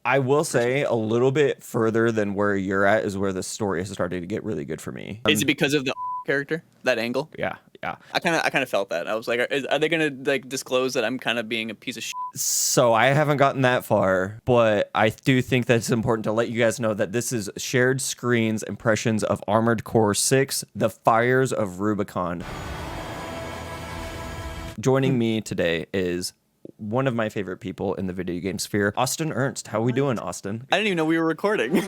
I will say a little bit further than where you're at is where the story has started to get really good for me. Is it because of the character, that angle? Yeah, yeah. I kind of felt that. I was like, are they gonna like disclose that I'm kind of being a piece of shit? So I haven't gotten that far, but I do think that it's important to let you guys know that this is shared screens impressions of Armored Core 6, The Fires of Rubicon. Joining me today is one of my favorite people in the video game sphere, Austin Ernst. How are we doing, Austin? I didn't even know we were recording.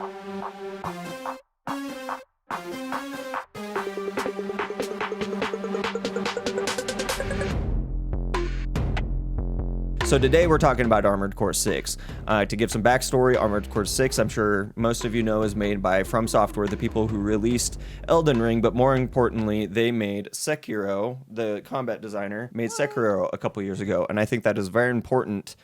So today we're talking about Armored Core 6. To give some backstory, Armored Core 6, I'm sure most of you know, is made by FromSoftware, the people who released Elden Ring, but more importantly, they made Sekiro. The combat designer made Sekiro a couple years ago, and I think that is very important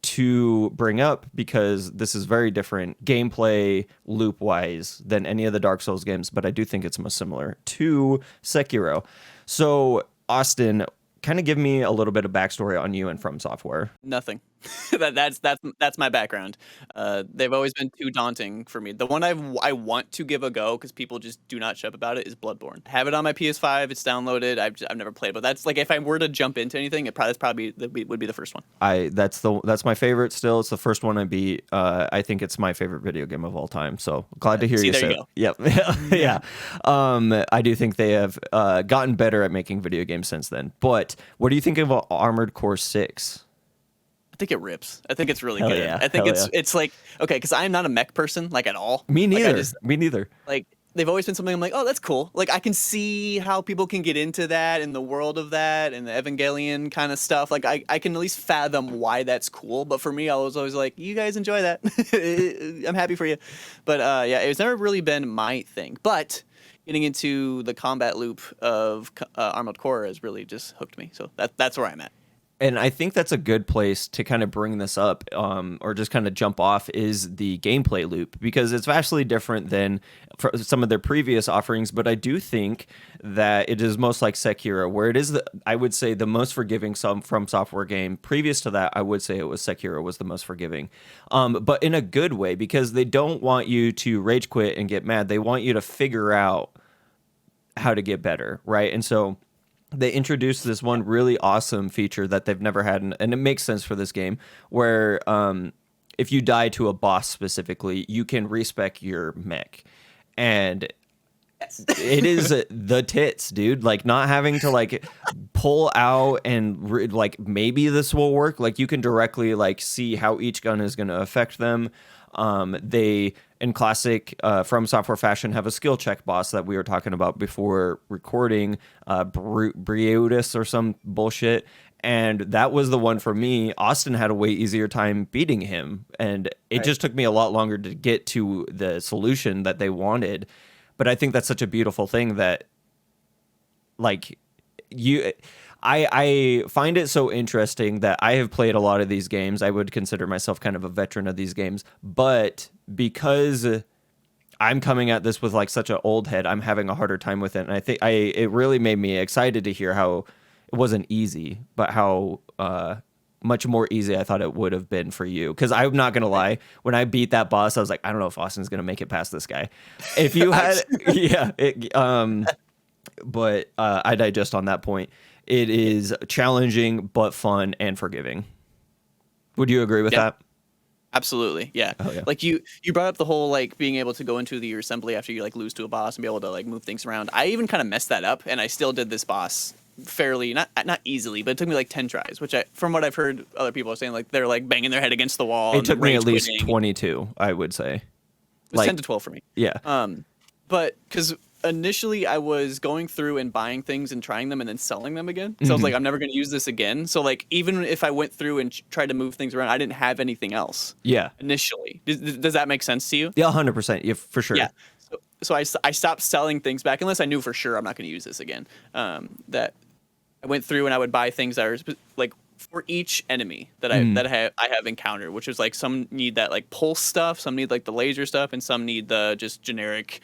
to bring up because this is very different gameplay loop-wise than any of the Dark Souls games, but I do think it's most similar to Sekiro. So, Austin, kind of give me a little bit of backstory on you and FromSoftware. Nothing. That's my background. They've always been too daunting for me. The one I want to give a go because people just do not shut up about it is Bloodborne. I have it on my PS5. It's downloaded. I've never played, but that's like if I were to jump into anything, that's probably would be the first one. That's my favorite still. It's the first one I beat. I think it's my favorite video game of all time. So glad to hear you say. Yep. Yeah. I do think they have gotten better at making video games since then. But what do you think of Armored Core 6? I think it rips. I think it's really Hell good. yeah. I think Hell it's like, okay, because I'm not a mech person, like at all. Me neither. Like, Me neither. like they've always been something I'm like, oh, that's cool. Like I can see how people can get into that in the world of that and the Evangelion kind of stuff. Like I can at least fathom why that's cool. But for me, I was always like, you guys enjoy that. I'm happy for you. But yeah, it's never really been my thing. But getting into the combat loop of Armored Core has really just hooked me. So that's where I'm at. And I think that's a good place to kind of bring this up, or just kind of jump off, is the gameplay loop, because it's vastly different than some of their previous offerings. But I do think that it is most like Sekiro, where it is, I would say, the most forgiving FromSoftware game. Previous to that, I would say it was Sekiro was the most forgiving, but in a good way, because they don't want you to rage quit and get mad. They want you to figure out how to get better, right? And so they introduced this one really awesome feature that they've never had, and it makes sense for this game, where if you die to a boss specifically, you can respec your mech. And it is the tits, dude. Like, not having to, like, pull out and, like, maybe this will work. Like, you can directly, like, see how each gun is going to affect them. They, in classic FromSoftware fashion, have a skill check boss that we were talking about before recording, Briotus or some bullshit. And that was the one for me. Austin had a way easier time beating him. And it just took me a lot longer to get to the solution that they wanted. But I think that's such a beautiful thing that, like, I find it so interesting that I have played a lot of these games. I would consider myself kind of a veteran of these games, but because I'm coming at this with like such an old head, I'm having a harder time with it. And I think it really made me excited to hear how it wasn't easy, but how much more easy I thought it would have been for you. Because I'm not gonna lie, when I beat that boss, I was like, I don't know if Austin's gonna make it past this guy. If you had, but I digest on that point. It is challenging, but fun and forgiving. Would you agree with that? Absolutely. Yeah. Oh, yeah. Like you brought up the whole, like, being able to go into your assembly after you, like, lose to a boss and be able to, like, move things around. I even kind of messed that up, and I still did this boss fairly, not easily, but it took me like 10 tries, which from what I've heard other people are saying, like, they're like banging their head against the wall. It took me at least 22, I would say. It was 10 to 12 for me. Yeah. But because initially I was going through and buying things and trying them and then selling them again. So I was like, I'm never going to use this again. So, like, even if I went through and tried to move things around, I didn't have anything else. Yeah. Initially. Does that make sense to you? Yeah, 100%. Yeah, for sure. Yeah. So I stopped selling things back unless I knew for sure I'm not going to use this again. That I went through and I would buy things that are like for each enemy that I have encountered, which is like some need that like pulse stuff, some need like the laser stuff, and some need the just generic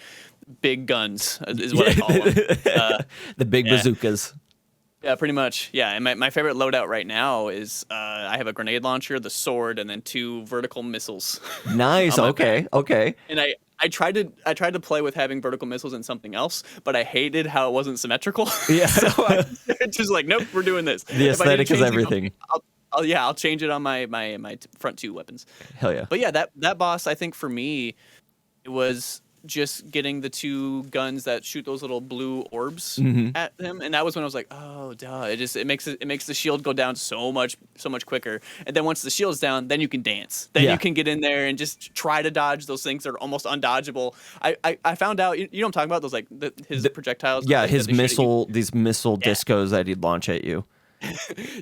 big guns is what I call them. The big bazookas. Yeah, pretty much. Yeah, and my favorite loadout right now is I have a grenade launcher, the sword, and then 2 vertical missiles Nice. on my back. Okay. Okay. And I tried to play with having vertical missiles and something else, but I hated how it wasn't symmetrical. Yeah. So I just like, nope, we're doing this. The If I need to aesthetic is change it, everything. I'll change it on my front 2 weapons. Hell yeah. But yeah, that boss, I think for me, it was just getting the 2 guns that shoot those little blue orbs at him, and that was when I was like, oh duh, it makes the shield go down so much quicker. And then once the shield's down, then you can dance. Then Yeah. you can get in there and just try to dodge those things that are almost undodgeable. I found out, you know what I'm talking about, those like his projectiles. Yeah, that his they shoot at you? missile, these missile discos that he'd launch at you.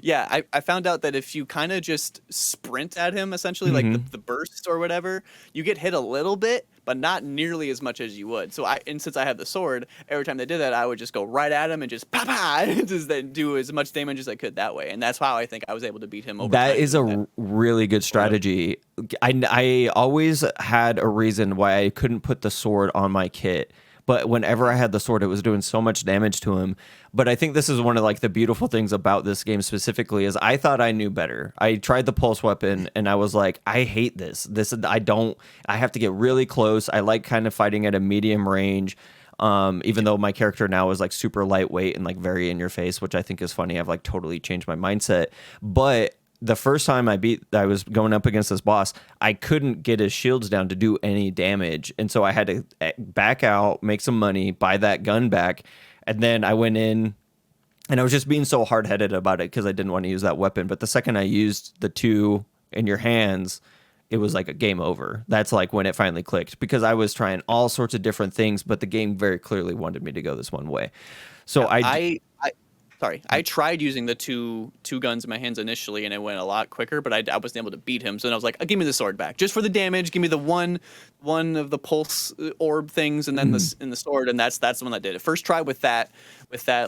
Yeah, I found out that if you kind of just sprint at him, essentially, like the burst or whatever, you get hit a little bit, but not nearly as much as you would. So since I have the sword, every time they did that, I would just go right at him and just pa pa, and just then do as much damage as I could that way. And that's how I think I was able to beat him over That time is doing a really good strategy. I always had a reason why I couldn't put the sword on my kit. But whenever I had the sword, it was doing so much damage to him. But I think this is one of like the beautiful things about this game specifically is I thought I knew better. I tried the pulse weapon and I was like, I hate this. I have to get really close. I like kind of fighting at a medium range. Even though my character now is like super lightweight and like very in your face, which I think is funny. I've like totally changed my mindset. But the first time I was going up against this boss, I couldn't get his shields down to do any damage. And so I had to back out, make some money, buy that gun back. And then I went in and I was just being so hard-headed about it because I didn't want to use that weapon. But the second I used the 2 in your hands, it was like a game over. That's like when it finally clicked because I was trying all sorts of different things, but the game very clearly wanted me to go this one way. So I tried using the two guns in my hands initially, and it went a lot quicker. But I wasn't able to beat him, so then I was like, "Give me the sword back, just for the damage. Give me the one of the pulse orb things, and then the sword." And that's the one that did it. First try with that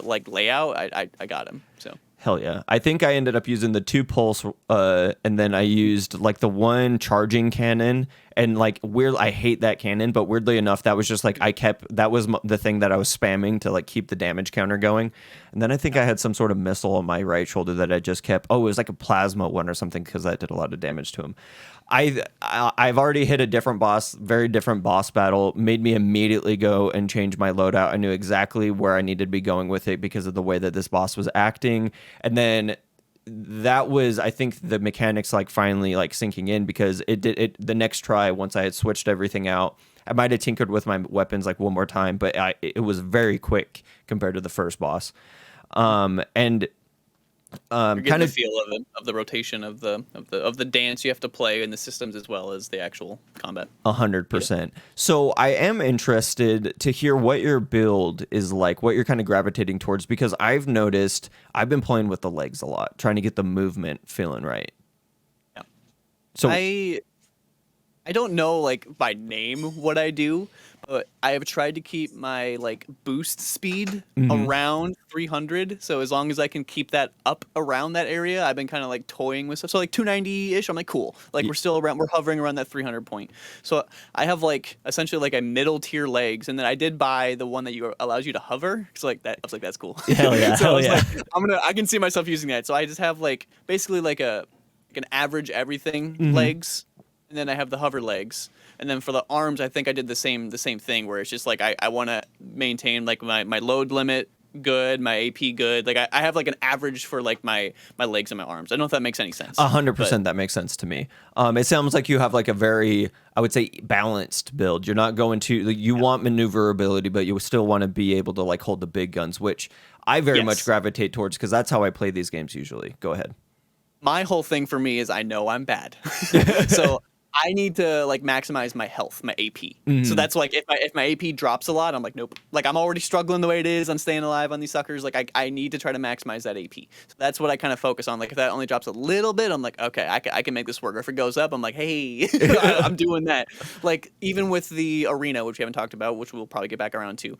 like layout, I got him. So. Hell yeah. I think I ended up using the 2 pulse, and then I used like the 1 charging cannon. And like I hate that cannon, but weirdly enough, that was just like that was the thing that I was spamming to like keep the damage counter going. And then I think I had some sort of missile on my right shoulder that I just kept. Oh, it was like a plasma one or something because that did a lot of damage to him. I've already hit a different boss, very different boss battle, made me immediately go and change my loadout. I knew exactly where I needed to be going with it because of the way that this boss was acting. And then that was, I think, the mechanics like finally like sinking in because the next try, once I had switched everything out, I might have tinkered with my weapons like one more time, but it was very quick compared to the first boss. You're getting the feel of the rotation of the dance you have to play in the systems as well as the actual combat. 100%. So I am interested to hear what your build is like, what you're kind of gravitating towards, because I've noticed I've been playing with the legs a lot, trying to get the movement feeling right. Yeah. So I don't know like by name what I do, but I have tried to keep my like boost speed around 300. So as long as I can keep that up around that area, I've been kind of like toying with stuff. So like 290-ish, I'm like, cool. Like we're hovering around that 300 point. So I have like essentially like a middle tier legs, and then I did buy the one that allows you to hover. So like that, I was like, that's cool. Hell yeah, So hell yeah. Like, I can see myself using that. So I just have like basically like an average everything legs. And then I have the hover legs. And then for the arms, I think I did the same thing where it's just like I want to maintain like my load limit good, my AP good. Like I have like an average for like my legs and my arms. I don't know if that makes any sense. 100% that makes sense to me. It sounds like you have like a very, I would say, balanced build. You're not going to, you want maneuverability, but you still want to be able to like hold the big guns, which I very much gravitate towards because that's how I play these games usually. Go ahead. My whole thing for me is I know I'm bad. So I need to like maximize my health, my AP. So that's like if my AP drops a lot, I'm like, nope. Like I'm already struggling the way it is. I'm staying alive on these suckers. Like I need to try to maximize that AP. So that's what I kind of focus on. Like if that only drops a little bit, I'm like, okay, I can make this work. Or if it goes up, I'm like, hey, I'm doing that. Like even with the arena, which we haven't talked about, which we'll probably get back around to.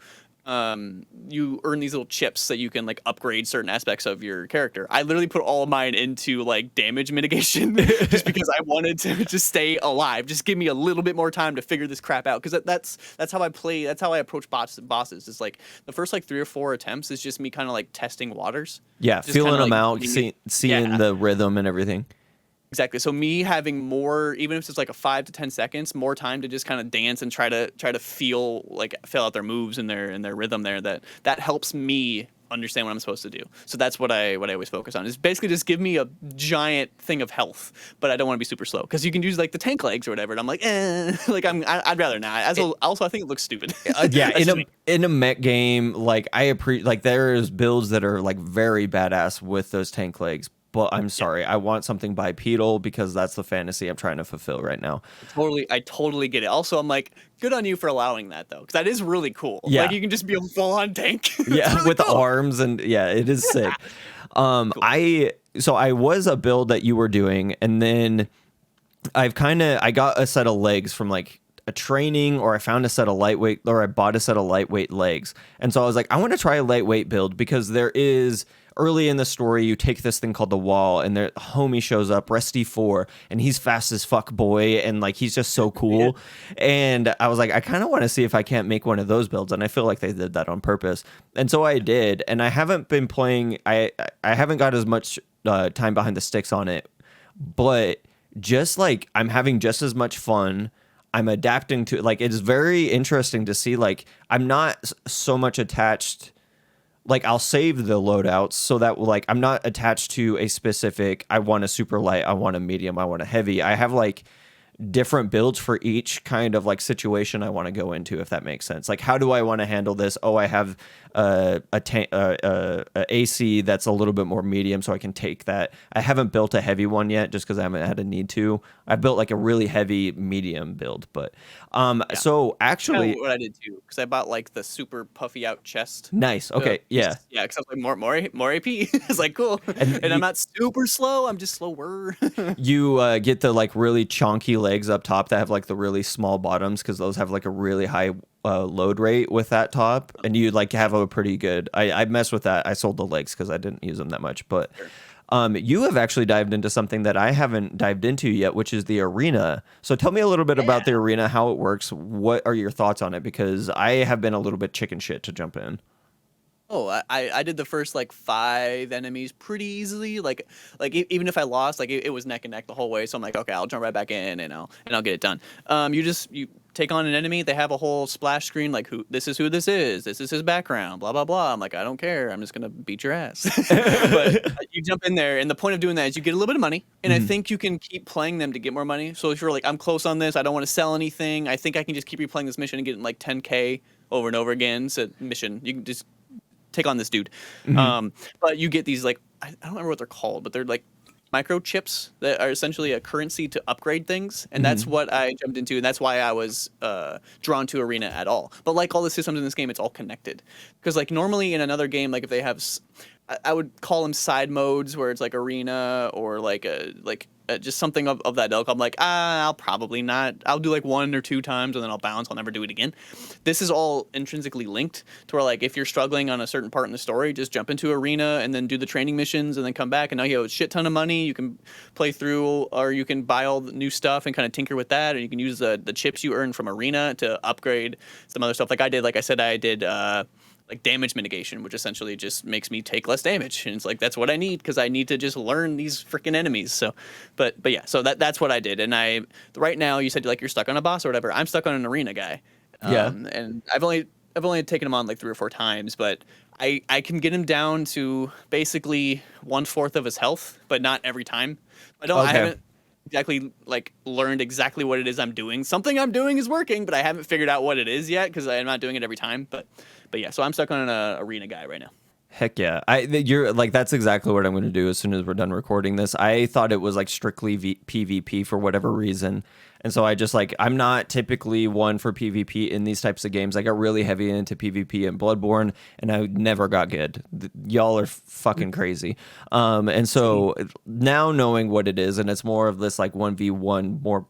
you earn these little chips that you can like upgrade certain aspects of your character. I literally put all of mine into like damage mitigation just because I wanted to just stay alive. Just give me a little bit more time to figure this crap out, because that's how I play. That's how I approach bosses. It's like the first like 3 or 4 attempts is just me kind of like testing waters. Yeah, Just feeling kinda, them like, out, getting seeing the rhythm and everything. Exactly. So me having more, even if it's like a 5 to 10 seconds, more time to just kind of dance and try to feel out their moves and their rhythm there. That helps me understand what I'm supposed to do. So that's what I always focus on, is basically just give me a giant thing of health, but I don't want to be super slow, because you can use like the tank legs or whatever. And I'm like, like I'd rather not. Also, I think it looks stupid. Yeah, in a mech game, like I appreciate, like there's builds that are like very badass with those tank legs. But I'm sorry, I want something bipedal because that's the fantasy I'm trying to fulfill right now. I totally get it. Also, I'm like, good on you for allowing that, though, because that is really cool. Yeah. Like you can just be a full-on tank. Yeah, really with cool. the arms, and yeah, it is sick. Cool. I was a build that you were doing, and then I got a set of legs from like a training, or I found a set of lightweight, or I bought a set of lightweight legs. And so I was like, I want to try a lightweight build, because there is, early in the story, you take this thing called the wall, and their homie shows up, Resty 4, and he's fast as fuck, boy, and like he's just so cool. Yeah. And I was like, I kind of want to see if I can't make one of those builds, and I feel like they did that on purpose. And so I did, and I haven't been playing. I haven't got as much time behind the sticks on it, but just like I'm having just as much fun. I'm adapting to, like, it's very interesting to see, like, I'm not so much attached. Like, I'll save the loadouts so that, like, I'm not attached to a specific, I want a super light, I want a medium, I want a heavy. I have, like, different builds for each kind of, like, situation I want to go into, if that makes sense. Like, how do I want to handle this? Oh, I have a AC that's a little bit more medium, so I can take that. I haven't built a heavy one yet, just because I haven't had a need to. I built, like, a really heavy medium build, but so actually, what I did too, because I bought like the super puffy out chest. Nice. Okay. Yeah. Yeah. Because I was like more AP. It's like cool, and I'm not super slow. I'm just slower. You get the like really chonky legs up top that have like the really small bottoms, because those have like a really high load rate with that top, and you like have a pretty good. I messed with that. I sold the legs because I didn't use them that much, but. Sure. You have actually dived into something that I haven't dived into yet, which is the arena. So tell me a little bit about the arena, how it works. What are your thoughts on it? Because I have been a little bit chicken shit to jump in. Oh, I did the first like 5 enemies pretty easily. Like even if I lost, like it was neck and neck the whole way. So I'm like, okay, I'll jump right back in and I'll get it done. You take on an enemy. They have a whole splash screen like this is his background, blah blah blah. I'm like, I don't care. I'm just gonna beat your ass. But you jump in there, and the point of doing that is you get a little bit of money, and I think you can keep playing them to get more money. So if you're like, I'm close on this, I don't want to sell anything, I think I can just keep replaying this mission and get like 10K over and over again. So mission, you can just take on this dude. But you get these like, I don't remember what they're called, but they're like microchips that are essentially a currency to upgrade things, and that's what I jumped into, and that's why I was drawn to arena at all. But like all the systems in this game, it's all connected, because like normally in another game, like if they have I would call them side modes, where it's like arena or like just something of that ilk. I'm like, I'll probably not. I'll do like 1 or 2 times and then I'll bounce. I'll never do it again. This is all intrinsically linked to where, like, if you're struggling on a certain part in the story, just jump into arena and then do the training missions and then come back, and now you have a shit ton of money. You can play through, or you can buy all the new stuff and kind of tinker with that, or you can use the chips you earn from arena to upgrade some other stuff. Like I did, like I said, I did like damage mitigation, which essentially just makes me take less damage, and it's like that's what I need, because I need to just learn these freaking enemies. So, but yeah, so that's what I did. And right now, you said like you're stuck on a boss or whatever. I'm stuck on an arena guy. And I've only taken him on like 3 or 4 times, but I can get him down to basically 1/4 of his health, but not every time. I haven't exactly like learned exactly what it is I'm doing. Something I'm doing is working, but I haven't figured out what it is yet, because I'm not doing it every time. But yeah, so I'm stuck on an arena guy right now. Heck yeah. You're like, that's exactly what I'm going to do as soon as we're done recording this. I thought it was like strictly PvP for whatever reason. And so I just like, I'm not typically one for PvP in these types of games. I got really heavy into PvP in Bloodborne, and I never got good. Y'all are fucking crazy. And so now knowing what it is, and it's more of this like 1v1, more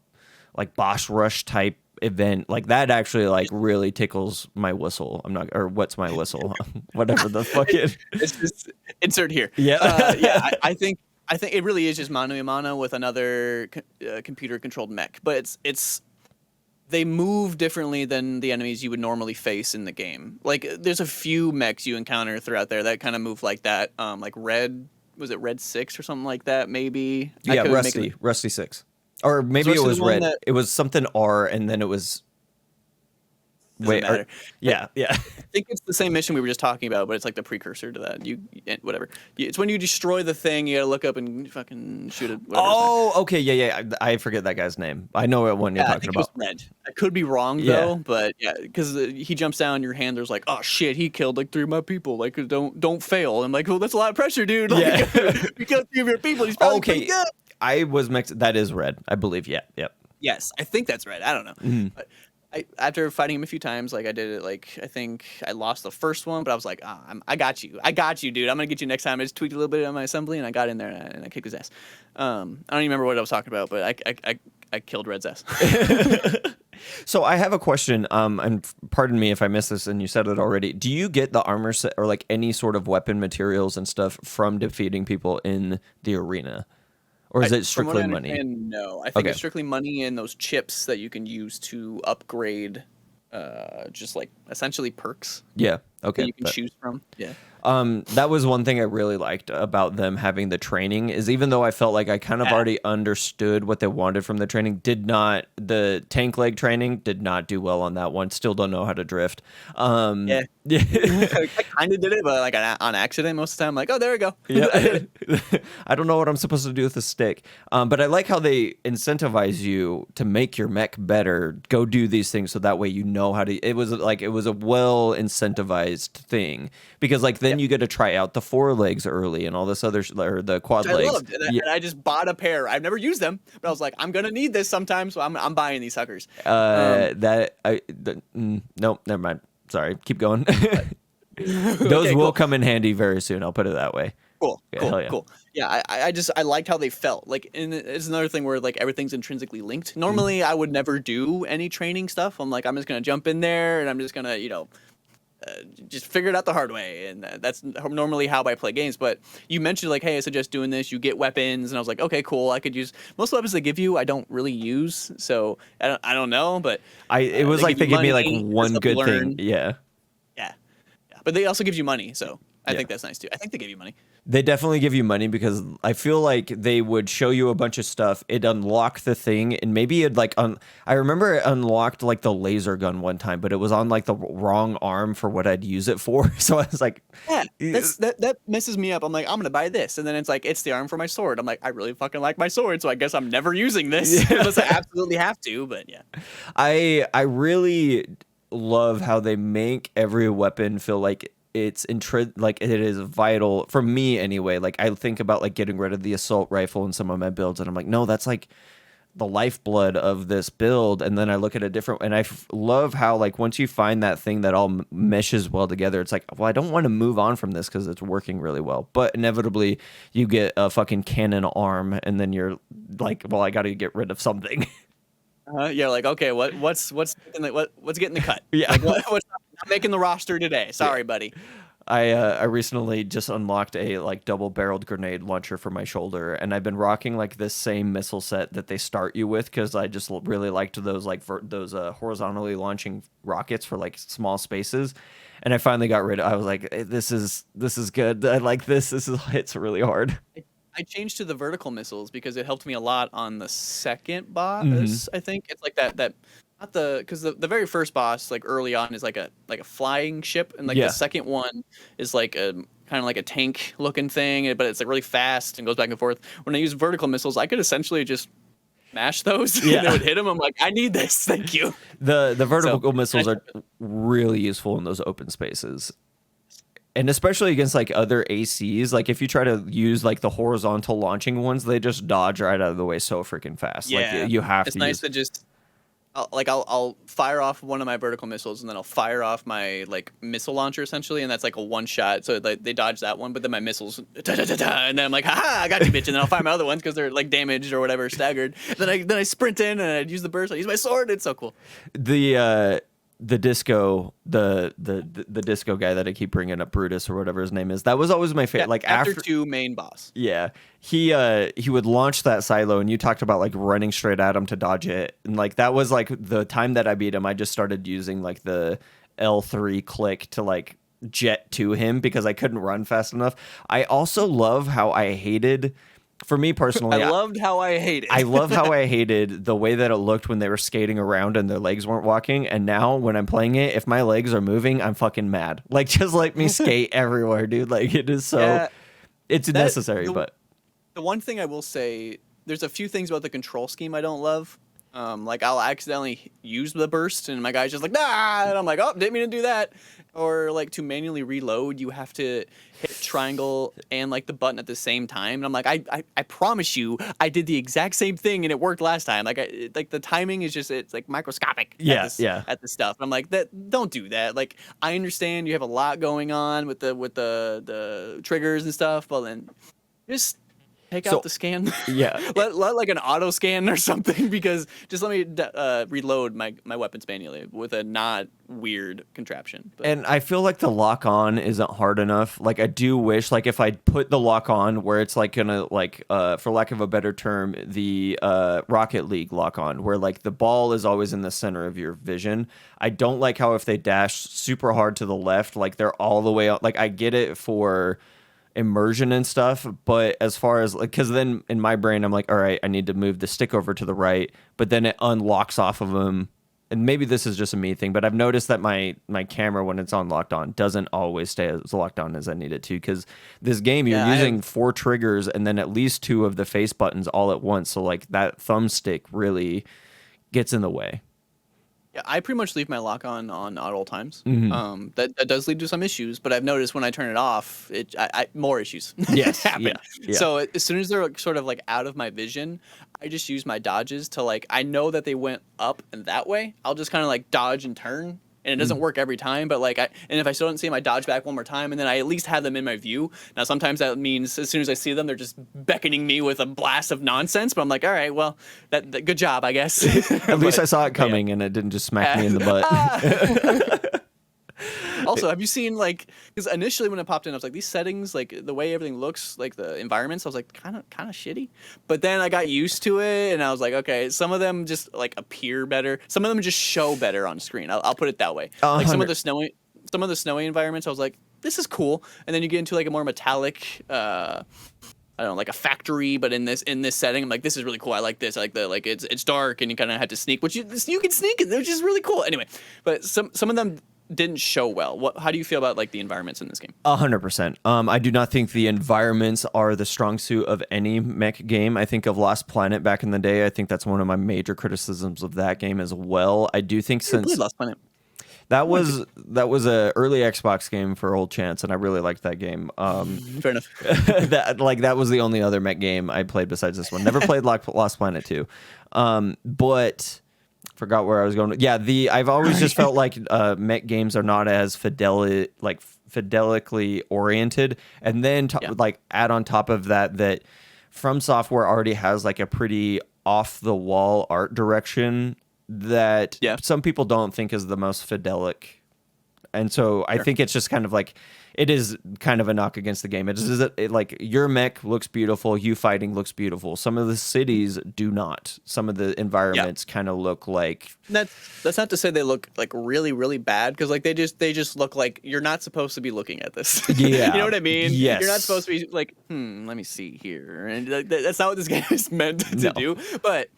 like boss rush type event, like that actually like really tickles my whistle. I'm not, or what's my whistle? Whatever the fuck it. It's just insert here. Yeah. Yeah. I think it really is just mano a mano with another computer controlled mech, but it's they move differently than the enemies you would normally face in the game. Like there's a few mechs you encounter throughout there that kind of move like that. Like was it Red 6 or something like that? Maybe. Yeah, Rusty 6, or maybe it was Red. It was something R, and then it was. Doesn't matter. Yeah. I think it's the same mission we were just talking about, but it's like the precursor to that. Whatever. It's when you destroy the thing, you gotta look up and fucking shoot it. Oh, okay, yeah. I forget that guy's name. I know what one you're talking about. It was Red. I could be wrong though, but yeah, because he jumps down, your handler's like, oh shit, he killed like 3 of my people. Like, don't fail. I'm like, well, that's a lot of pressure, dude. Like, you killed 3 of your people. He's probably pretty good. I was mixed. That is Red, I believe. Yeah. Yep. Yes, I think that's Red. I don't know. Mm-hmm. But after fighting him a few times, like I did it, like I think I lost the first one, but I was like, I got you, dude. I'm gonna get you next time. I just tweaked a little bit on my assembly, and I got in there and I kicked his ass. I don't even remember what I was talking about, but I killed Red's ass. So I have a question. And pardon me if I missed this, and you said it already. Do you get the armor set or like any sort of weapon materials and stuff from defeating people in the arena? Or is it strictly money? No, I think it's strictly money and those chips that you can use to upgrade, just like essentially perks. Yeah. Okay. That you can choose from. Yeah. That was one thing I really liked about them having the training, is even though I felt like I kind of already understood what they wanted from the training, the tank leg training did not do well on that one. Still don't know how to drift. Yeah. I kind of did it, but like on accident most of the time. I'm like, oh, there we go. Yeah. I don't know what I'm supposed to do with a stick. But I like how they incentivize you to make your mech better. Go do these things so that way you know how to. It was a well incentivized thing, because like then you get to try out the 4 legs early and all this other or the quad legs. I loved, and I just bought a pair. I've never used them, but I was like, I'm gonna need this sometime, so I'm buying these suckers. Nope, never mind. Sorry, keep going. Those will come in handy very soon. I'll put it that way. Cool. Yeah, I liked how they felt. Like, and it's another thing where like everything's intrinsically linked. Normally, I would never do any training stuff. I'm like, I'm just gonna jump in there and I'm just gonna, just figure it out the hard way, and that's normally how I play games. But you mentioned like, hey, I suggest doing this. You get weapons, and I was like, okay, cool. I could use most weapons they give you. I don't really use, so I don't know. But it was like they give me like one good thing. Yeah. But they also give you money, so I think that's nice too. I think they give you money. They definitely give you money, because I feel like they would show you a bunch of stuff. It unlocked the thing, and maybe it like I remember it unlocked like the laser gun one time, but it was on like the wrong arm for what I'd use it for. So I was like, yeah, that messes me up. I'm like, I'm gonna buy this, and then it's like it's the arm for my sword. I'm like, I really fucking like my sword, so I guess I'm never using this unless I absolutely have to. But yeah, I really love how they make every weapon feel like it's like it is vital for me anyway. Like I think about like getting rid of the assault rifle in some of my builds, and I'm like, no, that's like the lifeblood of this build. And then I look at a different, and I love how like once you find that thing that all meshes well together, it's like, well, I don't want to move on from this because it's working really well, but inevitably you get a fucking cannon arm, and then you're like, well, I got to get rid of something. Yeah, like, okay, what's getting the cut? Yeah, like, what's not making the roster today? Sorry, buddy. I recently just unlocked a like double-barreled grenade launcher for my shoulder, and I've been rocking like this same missile set that they start you with, because I just really liked those like those horizontally launching rockets for like small spaces. And I finally got rid of. I was like, this is good. I like this. Hits really hard. I changed to the vertical missiles because it helped me a lot on the second boss. I think it's like that not the, because the very first boss like early on is like a flying ship, and like the second one is like a kind of like a tank looking thing, but it's like really fast and goes back and forth. When I use vertical missiles, I could essentially just mash those and they would hit them. I'm like, I need this, thank you. The vertical missiles are really useful in those open spaces. And especially against like other ACs, like if you try to use like the horizontal launching ones, they just dodge right out of the way so freaking fast. Yeah, like you have to. It's nice to just I'll fire off one of my vertical missiles, and then I'll fire off my like missile launcher essentially, and that's like a one shot. So like, they dodge that one, but then my missiles, and then I'm like, haha, I got you, bitch, and then I'll fire my other ones because they're like damaged or whatever, staggered. Then I sprint in and I use the burst. I use my sword. It's so cool. The disco, the disco guy that I keep bringing up, Brutus or whatever his name is. That was always my favorite. Yeah, like after 2 main boss. Yeah, he would launch that silo, and you talked about like running straight at him to dodge it, and like that was like the time that I beat him. I just started using like the L3 click to like jet to him because I couldn't run fast enough. I also love how I hated. For me personally, I loved how I hated. I love how I hated the way that it looked when they were skating around and their legs weren't walking. And now when I'm playing it, if my legs are moving, I'm fucking mad. Like, just let me skate everywhere, dude. Like, it is so, it's necessary. But the one thing I will say, there's a few things about the control scheme I don't love. Like I'll accidentally use the burst and my guy's just like, nah, and I'm like, oh, didn't mean to do that. Or like to manually reload, you have to hit triangle and like the button at the same time. And I'm like, I promise you, I did the exact same thing and it worked last time. Like like the timing is just, it's like microscopic. At the stuff. And I'm like, don't do that. Like I understand you have a lot going on with the triggers and stuff, but then just take out the scan. Yeah. let like an auto scan or something, because just let me reload my weapons manually with a not weird contraption. But. And I feel like the lock on isn't hard enough. Like I do wish, like if I put the lock on where it's like gonna like for lack of a better term, the Rocket League lock on, where like the ball is always in the center of your vision. I don't like how if they dash super hard to the left, like they're all the way out. Like I get it for immersion and stuff, but as far as like, because then in my brain I'm like, all right, I need to move the stick over to the right, but then it unlocks off of them. And maybe this is just a me thing, but I've noticed that my camera, when it's on locked on, doesn't always stay as locked on as I need it to, because this game you're using 4 triggers and then at least 2 of the face buttons all at once, so like that thumbstick really gets in the way. Yeah, I pretty much leave my lock on at all times. Mm-hmm. That does lead to some issues, but I've noticed when I turn it off, more issues happen. Yeah. So as soon as they're like, sort of like out of my vision, I just use my dodges to like, I know that they went up and that way. I'll just kind of like dodge and turn. And it doesn't work every time, but like and if I still don't see them, I dodge back one more time, and then I at least have them in my view. Now sometimes that means as soon as I see them, they're just beckoning me with a blast of nonsense. But I'm like, all right, well, that good job, I guess. At least I saw it coming, and it didn't just smack me in the butt. Also, have you seen like, because initially when it popped in, I was like, these settings, like the way everything looks, like the environments, I was like, kind of shitty. But then I got used to it, and I was like, okay, some of them just like appear better. Some of them just show better on screen. I'll put it that way. Like some of the snowy environments, I was like, this is cool. And then you get into like a more metallic, I don't know, like a factory, but in this setting, I'm like, this is really cool. I like this. I like it's dark, and you kind of have to sneak, which you can sneak, which is really cool. Anyway, but some of them didn't show well. How do you feel about like the environments in this game? 100%. I do not think the environments are the strong suit of any mech game. I think of Lost Planet back in the day. I think that's one of my major criticisms of that game as well. I do think since Lost Planet. That was a early Xbox game for Old Chance, and I really liked that game. Fair enough. that was the only other mech game I played besides this one. Never played Lost Planet 2, but forgot where I was going. Yeah, I've always just felt like mech games are not as fidelically oriented, and then like add on top of that FromSoftware already has like a pretty off the wall art direction that some people don't think is the most fidelic. And so I think it's just kind of like, it is kind of a knock against the game. It is like your mech looks beautiful, you fighting looks beautiful. Some of the cities do not. Some of the environments kind of look like. That's not to say they look like really, really bad, because like they just look like you're not supposed to be looking at this. Yeah. You know what I mean? Yes. You're not supposed to be like, let me see here. And that's not what this game is meant to do. But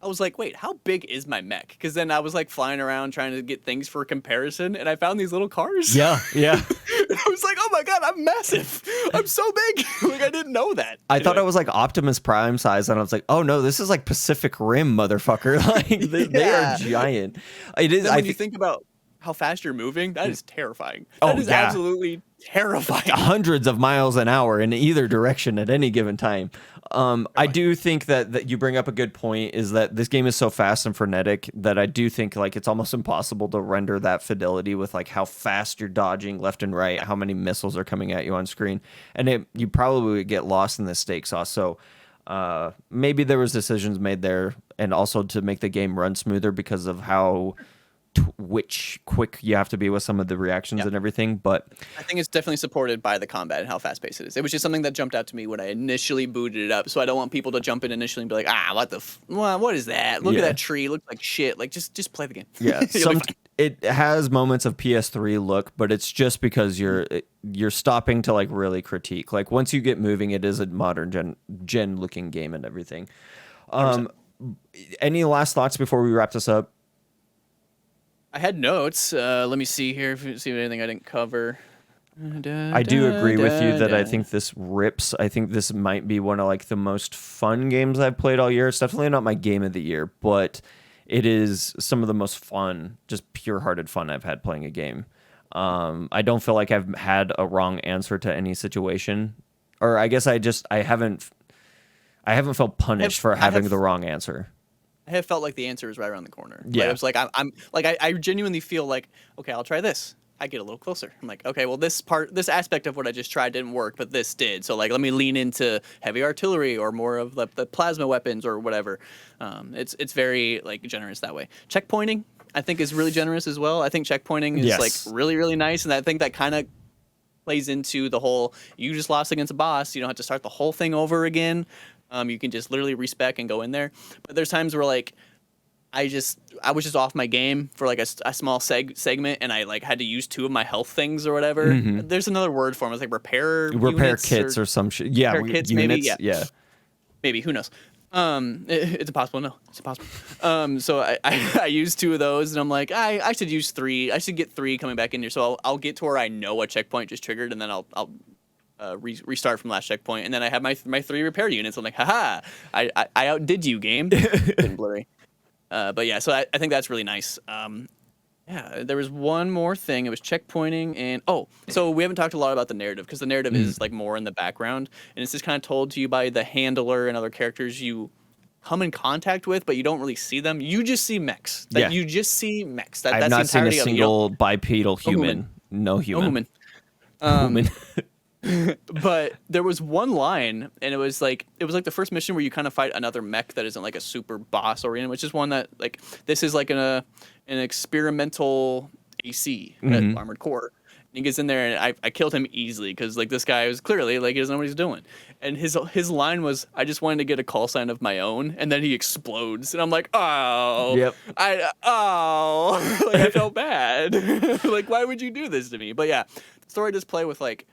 I was like, wait, how big is my mech? Because then I was like flying around trying to get things for comparison, and I found these little cars. Yeah. I was like, oh my god, I'm massive. I'm so big. Like I didn't know that. I thought I was like Optimus Prime size, and I was like, oh no, this is like Pacific Rim, motherfucker. Like they are giant. It is. When you think about how fast you're moving, that is terrifying. Oh, That is yeah. absolutely terrifying. Hundreds of miles an hour in either direction at any given time. I Right. do think that you bring up a good point, is that this game is so fast and frenetic that I do think like it's almost impossible to render that fidelity with like how fast you're dodging left and right, how many missiles are coming at you on screen, and you probably would get lost in the steak sauce. So maybe there was decisions made there, and also to make the game run smoother because of how quick you have to be with some of the reactions and everything. But I think it's definitely supported by the combat and how fast paced it is. It was just something that jumped out to me when I initially booted it up. So I don't want people to jump in initially and be like, what is that? Look at that tree. It looks like shit. Like just play the game. Yeah, it has moments of PS3 look, but it's just because you're stopping to like really critique. Like once you get moving, it is a modern gen looking game and everything. 100%. Any last thoughts before we wrap this up? I had notes. Let me see here. See if anything I didn't cover. I do agree with you that I think this rips. I think this might be one of like the most fun games I've played all year. It's definitely not my game of the year, but it is some of the most fun, just pure-hearted fun I've had playing a game. I don't feel like I've had a wrong answer to any situation, or I guess I haven't felt punished for having the wrong answer. I have felt like the answer is right around the corner. Yeah. Like, it was like I'm like I genuinely feel like, okay, I'll try this. I get a little closer. I'm like, okay, well this aspect of what I just tried didn't work, but this did. So like, let me lean into heavy artillery or more of the plasma weapons or whatever. It's very like generous that way. Checkpointing, I think, is really generous as well. I think checkpointing is like really, really nice, and I think that kind of plays into the whole, you just lost against a boss, you don't have to start the whole thing over again. You can just literally respec and go in there. But there's times where like I was just off my game for like a small segment, and I like had to use 2 of my health things or whatever. Mm-hmm. There's another word for them. It's like repair kits or some shit. Yeah, repair kits, units, maybe. Yeah. Maybe, who knows? It's impossible. No, it's impossible. So I used 2 of those, and I'm like, I should use 3. I should get 3 coming back in here. So I'll get to where I know a checkpoint just triggered, and then I'll restart from last checkpoint, and then I have my 3 repair units. I'm like, haha, I outdid you, game. Been blurry. But yeah, so I think that's really nice. Yeah, there was one more thing. It was checkpointing, and so we haven't talked a lot about the narrative, because the narrative is like more in the background, and it's just kind of told to you by the handler and other characters you come in contact with, but you don't really see them. You just see mechs. You just see mechs. I've not seen a single bipedal human. No human. But there was one line, and it was like the first mission where you kind of fight another mech that isn't like a super boss oriented, which is one that like, this is like an experimental AC, armored core. And he gets in there, and I killed him easily, because like this guy was clearly like, he doesn't know what he's doing. And his line was, I just wanted to get a call sign of my own, and then he explodes, and I'm like, oh, yep. like I felt bad. Like, why would you do this to me? But yeah, the story does play with like,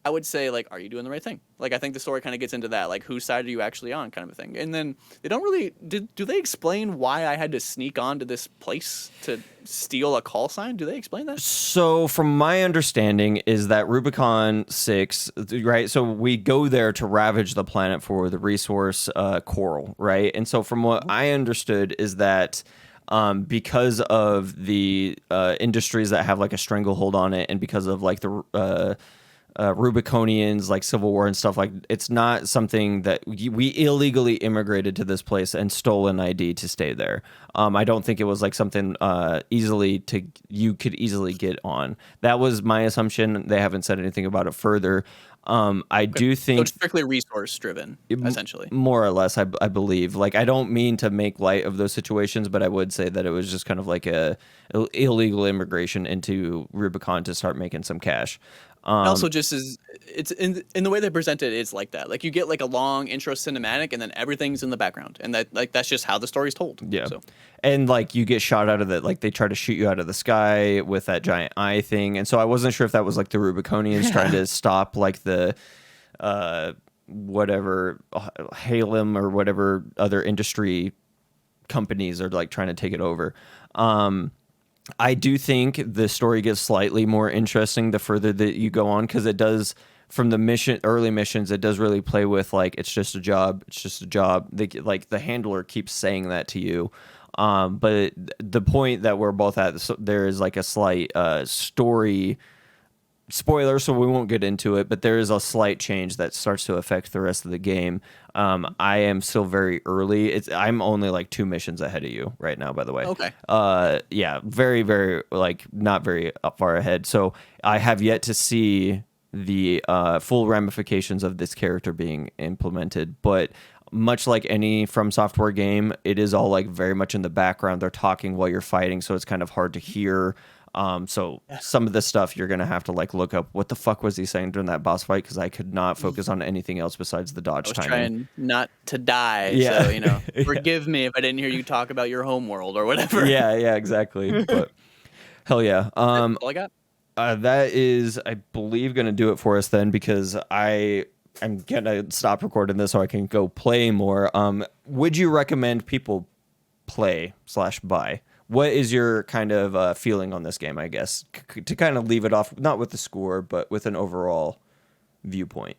I would say, like, are you doing the right thing? Like, I think the story kind of gets into that, like, whose side are you actually on, kind of a thing. And then they don't really do they explain why I had to sneak onto this place to steal a call sign? Do they explain that? So from my understanding is that Rubicon 6, right? So we go there to ravage the planet for the resource coral, right? And so from what I understood is that because of the industries that have like a stranglehold on it, and because of like the Rubiconians, like Civil War and stuff, like it's not something that we illegally immigrated to this place and stole an ID to stay there. I don't think it was like something you could easily get on. That was my assumption. They haven't said anything about it further. I do think so, it's strictly resource driven, essentially, more or less. I believe. Like, I don't mean to make light of those situations, but I would say that it was just kind of like a illegal immigration into Rubicon to start making some cash. Also, just it's in the way they present it, it's like that. Like, you get like a long intro cinematic, and then everything's in the background, and that's just how the story's told. Yeah. So. And like, you get shot out of like they try to shoot you out of the sky with that giant eye thing, and so I wasn't sure if that was like the Rubiconians trying to stop like the whatever Halem or whatever other industry companies are like trying to take it over. I do think the story gets slightly more interesting the further that you go on, because it does, from the early missions, it does really play with like, it's just a job. It's just a job. Like, the handler keeps saying that to you. But the point that we're both at, so there is like a slight story spoiler, so we won't get into it, but there is a slight change that starts to affect the rest of the game. I am still very early. I'm only like 2 missions ahead of you right now, by the way. Okay. Yeah, very, very, like, not very far ahead. So I have yet to see the full ramifications of this character being implemented, but much like any FromSoftware game, it is all like very much in the background. They're talking while you're fighting, so it's kind of hard to hear. So some of the stuff you're gonna have to like look up. What the fuck was he saying during that boss fight? Because I could not focus on anything else besides the dodge I was timing. trying not to die, Yeah. so forgive me if I didn't hear you talk about your home world or whatever. Yeah, exactly. But hell yeah. That's all I got. That is, I believe, gonna do it for us then, because I'm gonna stop recording this so I can go play more. Would you recommend people play/buy? What is your kind of feeling on this game, I guess, to kind of leave it off, not with the score, but with an overall viewpoint?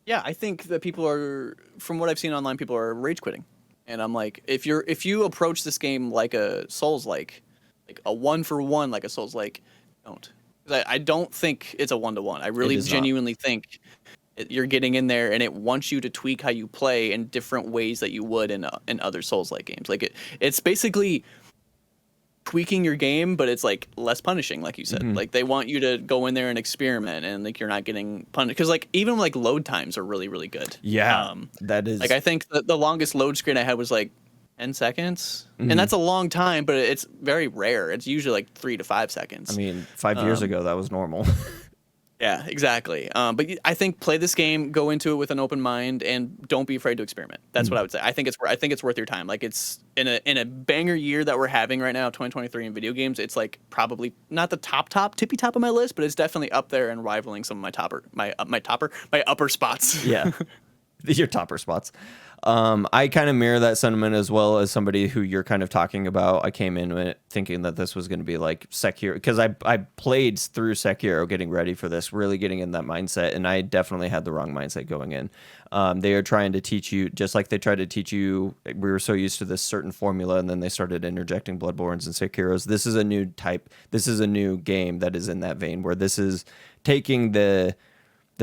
Yeah, I think that people are, from what I've seen online, people are rage quitting, and I'm like, if you approach this game like a Souls-like a 1-for-1 like a Souls-like, don't. 'Cause I don't think it's a 1-to-1. I really genuinely think you're getting in there and it wants you to tweak how you play in different ways that you would in other Souls-like games. Like it's basically tweaking your game, but it's like less punishing, like you said. Like they want you to go in there and experiment, and like you're not getting punished, because like even like load times are really, really good. Yeah, that is like I think the longest load screen I had was like 10 seconds, and that's a long time, but it's very rare. It's usually like 3 to 5 seconds. I mean, 5 years ago that was normal. Yeah, exactly. But I think play this game, go into it with an open mind, and don't be afraid to experiment. That's what I would say. I think it's worth your time. Like it's in a banger year that we're having right now, 2023 in video games. It's like probably not the tippy top of my list, but it's definitely up there and rivaling some of my upper spots. Yeah, your topper spots. I kind of mirror that sentiment as well as somebody who you're kind of talking about. I came in it thinking that this was going to be like Sekiro, because I played through Sekiro getting ready for this, really getting in that mindset, and I definitely had the wrong mindset going in. They are trying to teach you, just like they tried to teach you, we were so used to this certain formula, and then they started interjecting Bloodborns and Sekiros. This is a new game that is in that vein, where this is taking the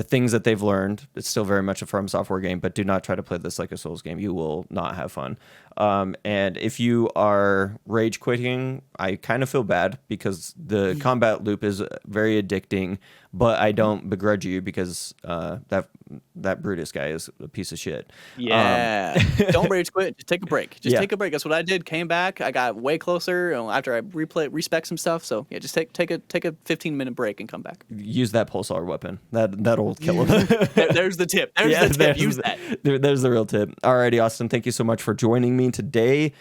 things that they've learned. It's still very much a FromSoftware game, but do not try to play this like a Souls game. You will not have fun. And if you are rage quitting, I kind of feel bad, because the combat loop is very addicting, but I don't begrudge you, because that Brutus guy is a piece of shit. Yeah. Don't rage quit. Just take a break. Take a break. That's what I did. Came back. I got way closer after I respec some stuff. So yeah, just take a 15-minute break and come back. Use that pulsar weapon. That'll kill him. There's the tip. There's the tip. Use that. There's the real tip. Alrighty, Austin. Thank you so much for joining me today.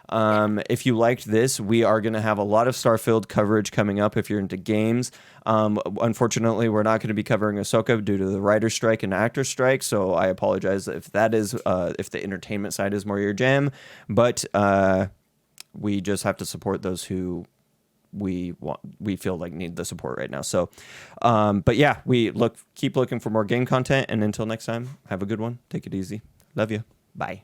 If you liked this, we are going to have a lot of Starfield coverage coming up if you're into games. Unfortunately, we're not going to be covering Ahsoka due to the writer's strike and actor's strike, so I apologize if that is if the entertainment side is more your jam, but we just have to support those who we feel like need the support right now. So but yeah, keep looking for more game content, and until next time, have a good one. Take it easy. Love you. Bye.